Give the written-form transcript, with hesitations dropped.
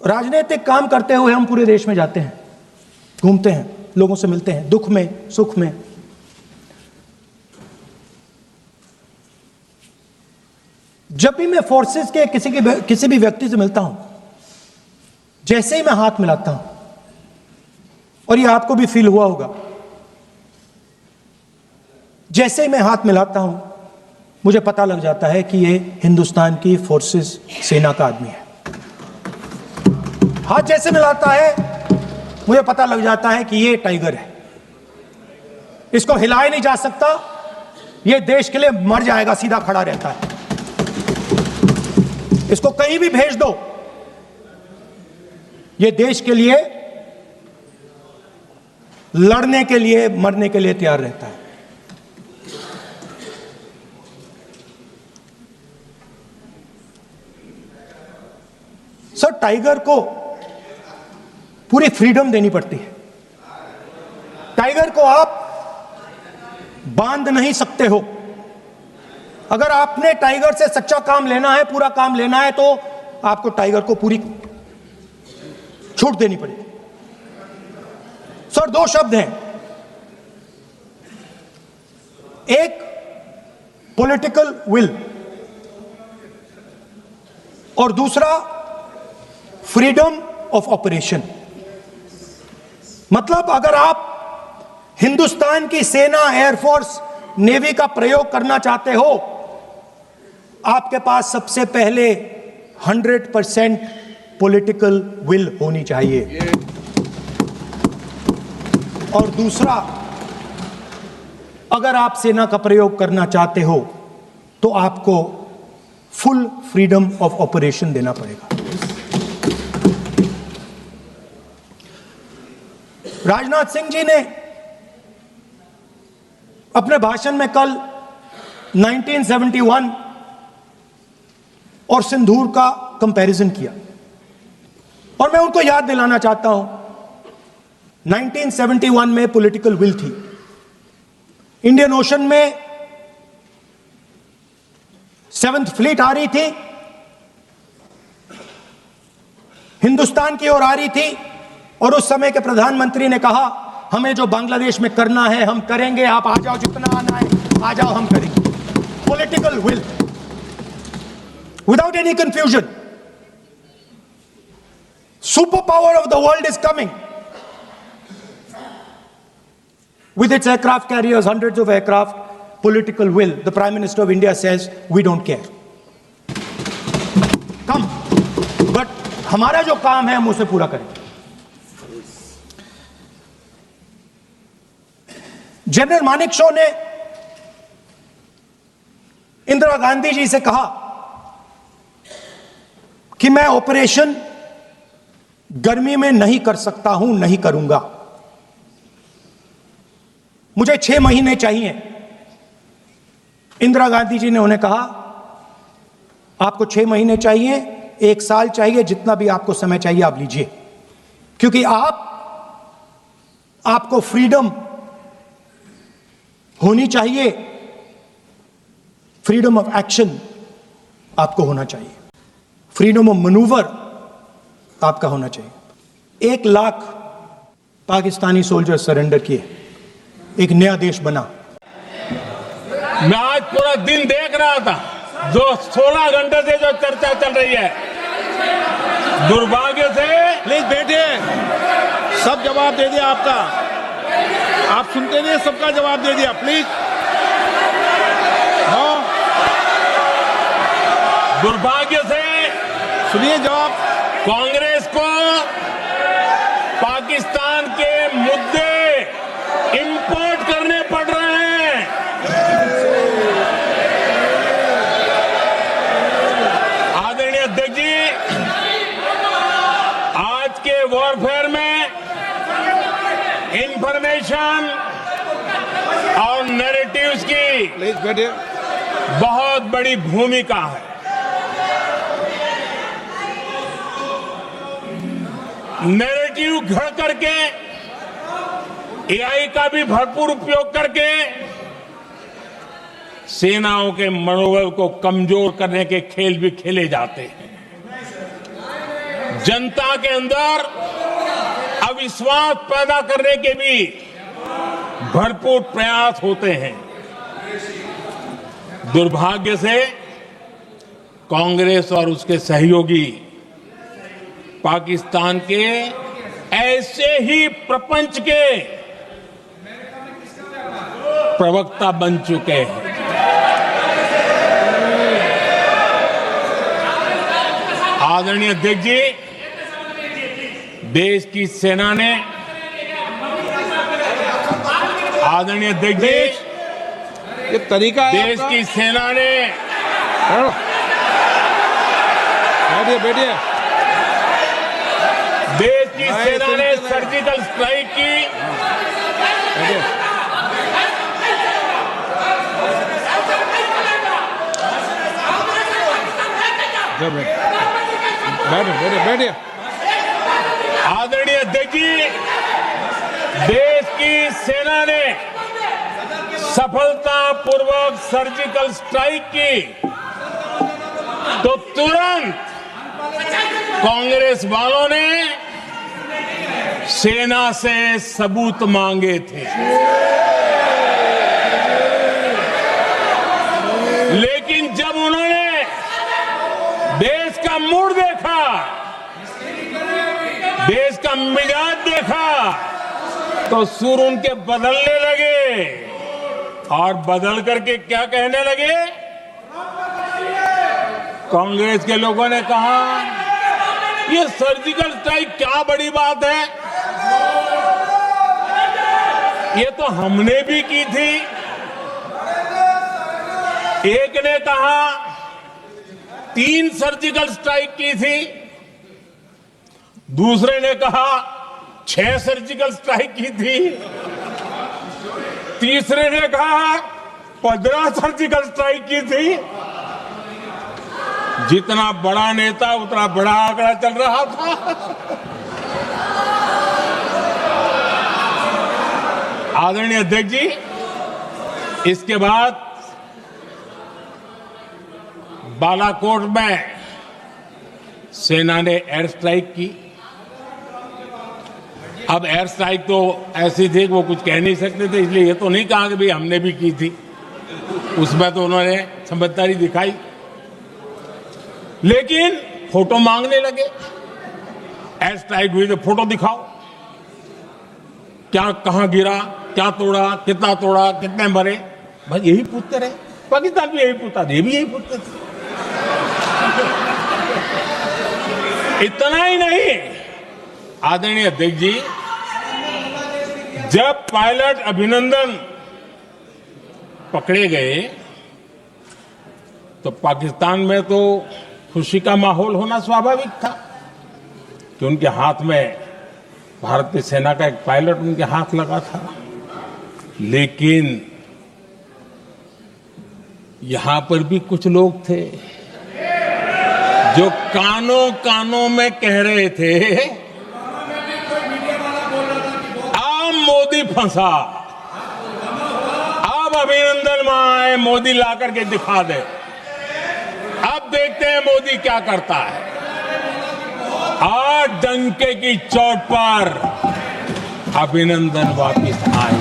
राजनीतिक काम करते हुए हम पूरे देश में जाते हैं, घूमते हैं, लोगों से मिलते हैं, दुख में सुख में। जब भी मैं फोर्सेस के किसी भी व्यक्ति से मिलता हूं, जैसे ही मैं हाथ मिलाता हूं, और ये आपको भी फील हुआ होगा, जैसे ही मैं हाथ मिलाता हूं मुझे पता लग जाता है कि ये हिंदुस्तान की फोर्सेस सेना का आदमी है। हाथ जैसे मिलाता है मुझे पता लग जाता है कि ये टाइगर है, इसको हिलाया नहीं जा सकता, ये देश के लिए मर जाएगा, सीधा खड़ा रहता है, इसको कहीं भी भेज दो, ये देश के लिए लड़ने के लिए, मरने के लिए तैयार रहता है। सर, टाइगर को पूरी फ्रीडम देनी पड़ती है। टाइगर को आप बांध नहीं सकते हो। अगर आपने टाइगर से सच्चा काम लेना है, पूरा काम लेना है, तो आपको टाइगर को पूरी छूट देनी पड़ेगी। सर, दो शब्द हैं, एक पॉलिटिकल विल और दूसरा फ्रीडम ऑफ ऑपरेशन। मतलब अगर आप हिंदुस्तान की सेना, एयरफोर्स, नेवी का प्रयोग करना चाहते हो, आपके पास सबसे पहले 100% पॉलिटिकल विल होनी चाहिए, और दूसरा, अगर आप सेना का प्रयोग करना चाहते हो तो आपको फुल फ्रीडम ऑफ ऑपरेशन देना पड़ेगा। राजनाथ सिंह जी ने अपने भाषण में कल 1971 और सिंदूर का कंपैरिजन किया, और मैं उनको याद दिलाना चाहता हूं, 1971 में पॉलिटिकल विल थी, इंडियन ओशन में 7th फ्लीट आ रही थी, हिंदुस्तान की ओर आ रही थी, और उस समय के प्रधानमंत्री ने कहा, हमें जो बांग्लादेश में करना है हम करेंगे, आप आ जाओ, जितना आना है आ जाओ, हम करेंगे। Political will, without any confusion. Super power of the world is coming with its aircraft carriers, hundreds of aircraft, political will. The Prime Minister of India says, we don't care. Come. But हमारा जो काम है हम उसे पूरा करेंगे। General Manekshaw ने इंदिरा गांधी जी से कहा कि मैं ऑपरेशन गर्मी में नहीं कर सकता हूं, नहीं करूंगा, मुझे 6 महीने चाहिए। इंदिरा गांधी जी ने उन्हें कहा, आपको 6 महीने चाहिए, 1 साल चाहिए, जितना भी आपको समय चाहिए आप लीजिए, क्योंकि आपको फ्रीडम होनी चाहिए, फ्रीडम ऑफ एक्शन आपको होना चाहिए, फ्रीडम ऑफ मैनूवर आपका होना चाहिए। 1 लाख पाकिस्तानी सोल्जर सरेंडर किए, एक नया देश बना। मैं आज पूरा दिन देख रहा था, जो 16 घंटे से जो चर्चा चल रही है, दुर्भाग्य से। प्लीज बैठिए, सब जवाब दे दिया आपका, आप सुनते नहीं, सबका जवाब दे दिया, प्लीज। हाँ, दुर्भाग्य से सुनिए जवाब। कांग्रेस को पाकिस्तान के मुद्दे इंपोर्ट करने पड़ रहे हैं। आदरणीय अध्यक्ष जी, आज के वॉरफेयर में इंफॉर्मेशन और नैरेटिव्स की प्लीज बैठिए। बहुत बड़ी भूमिका है। नैरेटिव घड़ करके, एआई का भी भरपूर उपयोग करके सेनाओं के मनोबल को कमजोर करने के खेल भी खेले जाते हैं। जनता के अंदर अविश्वास पैदा करने के भी भरपूर प्रयास होते हैं। दुर्भाग्य से कांग्रेस और उसके सहयोगी पाकिस्तान के ऐसे ही प्रपंच के प्रवक्ता बन चुके हैं। आदरणीय अध्यक्ष जी, देश की सेना ने आदरणीय अध्यक्ष जी, ये तरीका है देश आपका? की सेना ने बैठिए बैठिए। देश की नहीं, सेना ने सुनते नहीं। सर्जिकल स्ट्राइक की बैठिए। जब बैठो बैठिए बैठिए। आदरणीय अध्यक्ष जी, देश की सेना ने सफलतापूर्वक सर्जिकल स्ट्राइक की तो तुरंत कांग्रेस वालों ने सेना से सबूत मांगे थे, लेकिन जब उन्होंने देश का मूड देखा, देश का मिजाज देखा, तो सुर उनके बदलने लगे और बदल करके क्या कहने लगे? कांग्रेस के लोगों ने कहा, ये सर्जिकल स्ट्राइक क्या बड़ी बात है, ये तो हमने भी की थी। एक ने कहा 3 सर्जिकल स्ट्राइक की थी, दूसरे ने कहा 6 सर्जिकल स्ट्राइक की थी, तीसरे ने कहा 15 सर्जिकल स्ट्राइक की थी। जितना बड़ा नेता उतना बड़ा आंकड़ा चल रहा था। आदरणीय अध्यक्ष जी, इसके बाद बालाकोट में सेना ने एयर स्ट्राइक की। अब एयर स्ट्राइक तो ऐसी थी कि वो कुछ कह नहीं सकते थे, इसलिए ये तो नहीं कहा कि भाई हमने भी की थी। उसमें तो उन्होंने समझदारी दिखाई, लेकिन फोटो मांगने लगे। एयर स्ट्राइक हुई तो फोटो दिखाओ, क्या कहां गिरा, क्या तोड़ा, कितना तोड़ा, कितने मरे, बस यही पूछते रहे। पाकिस्तान भी यही पूछता था, ये भी यही पूछते थे। इतना ही नहीं, आदरणीय अध्यक्ष जी, जब पायलट अभिनंदन पकड़े गए तो पाकिस्तान में तो खुशी का माहौल होना स्वाभाविक था कि उनके हाथ में भारतीय सेना का एक पायलट उनके हाथ लगा था। लेकिन यहां पर भी कुछ लोग थे जो कानों कानों में कह रहे थे, अब मोदी फंसा, अब अभिनंदन माए मोदी ला करके दिखा दे, अब देखते हैं मोदी क्या करता है। आज डंके की चोट पर अभिनंदन वापिस आए।